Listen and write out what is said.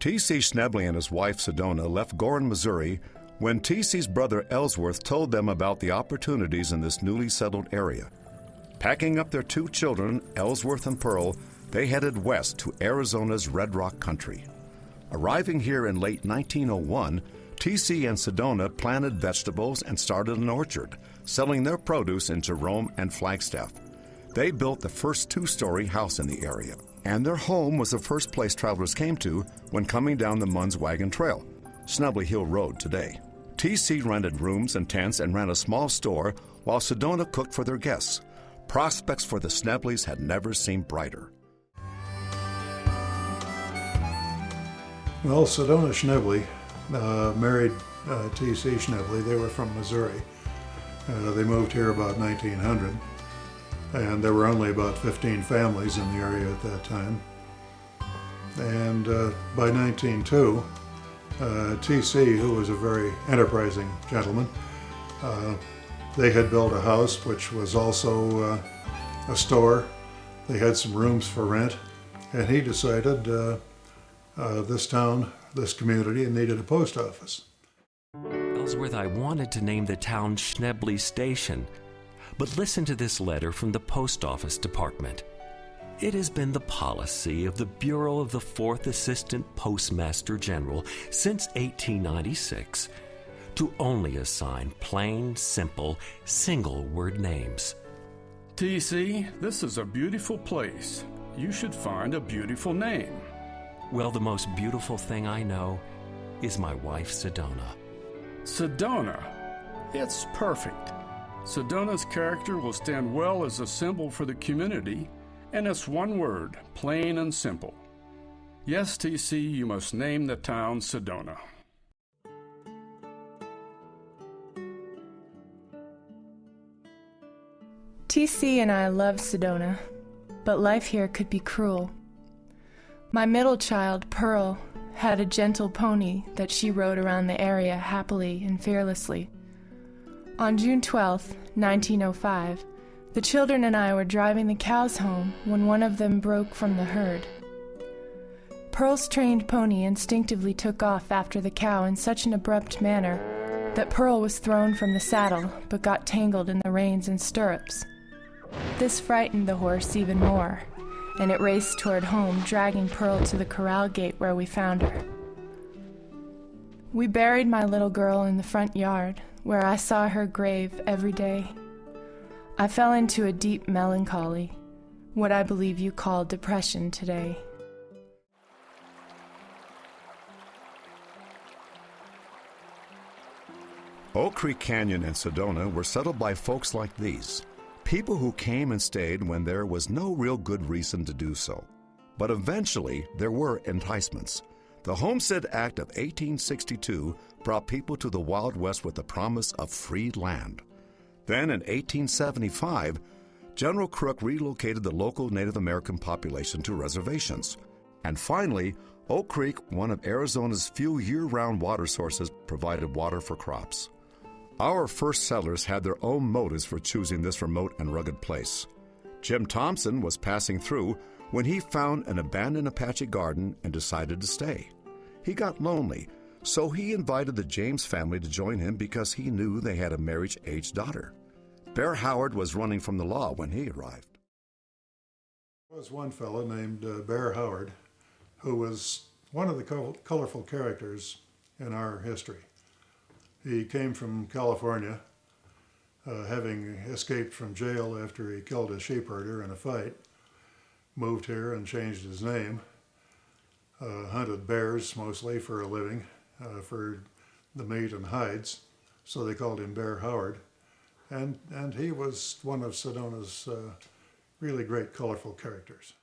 T.C. Schnebley and his wife Sedona left Gorham, Missouri, when T.C.'s brother Ellsworth told them about the opportunities in this newly settled area. Packing up their two children, Ellsworth and Pearl, they headed west to Arizona's Red Rock country. Arriving here in late 1901, T.C. and Sedona planted vegetables and started an orchard, selling their produce in Jerome and Flagstaff. They built the first two-story house in the area, and their home was the first place travelers came to when coming down the Munns Wagon Trail, Snubbly Hill Road today. T.C. rented rooms and tents and ran a small store, while Sedona cooked for their guests. Prospects for the Snebleys had never seemed brighter. Well, Sedona Schnebley married T.C. Schnebley. They were from Missouri. They moved here about 1900, and there were only about 15 families in the area at that time. And by 1902, T.C., who was a very enterprising gentleman, they had built a house which was also a store. They had some rooms for rent, and he decided this town, this community, needed a post office. Ellsworth, I wanted to name the town Schnebley Station, but listen to this letter from the Post Office Department. It has been the policy of the Bureau of the 4th Assistant Postmaster General since 1896 to only assign plain, simple, single-word names. T.C., this is a beautiful place. You should find a beautiful name. Well, the most beautiful thing I know is my wife, Sedona. Sedona. It's perfect. Sedona's character will stand well as a symbol for the community, and it's one word, plain and simple. Yes, T.C., you must name the town Sedona. T.C. and I loved Sedona, but life here could be cruel. My middle child, Pearl, had a gentle pony that she rode around the area happily and fearlessly. On June 12, 1905, the children and I were driving the cows home when one of them broke from the herd. Pearl's trained pony instinctively took off after the cow in such an abrupt manner that Pearl was thrown from the saddle but got tangled in the reins and stirrups. This frightened the horse even more, and it raced toward home, dragging Pearl to the corral gate where we found her. We buried my little girl in the front yard, where I saw her grave every day. I fell into a deep melancholy, what I believe you call depression today. Oak Creek Canyon and Sedona were settled by folks like these. People who came and stayed when there was no real good reason to do so. But eventually, there were enticements. The Homestead Act of 1862 brought people to the Wild West with the promise of free land. Then in 1875, General Crook relocated the local Native American population to reservations. And finally, Oak Creek, one of Arizona's few year-round water sources, provided water for crops. Our first settlers had their own motives for choosing this remote and rugged place. Jim Thompson was passing through when he found an abandoned Apache garden and decided to stay. He got lonely, so he invited the James family to join him because he knew they had a marriage-age daughter. Bear Howard was running from the law when he arrived. There was one fellow named Bear Howard who was one of the colorful characters in our history. He came from California, having escaped from jail after he killed a sheep herder in a fight, moved here and changed his name, hunted bears mostly for a living, for the meat and hides, so they called him Bear Howard. And he was one of Sedona's really great colorful characters.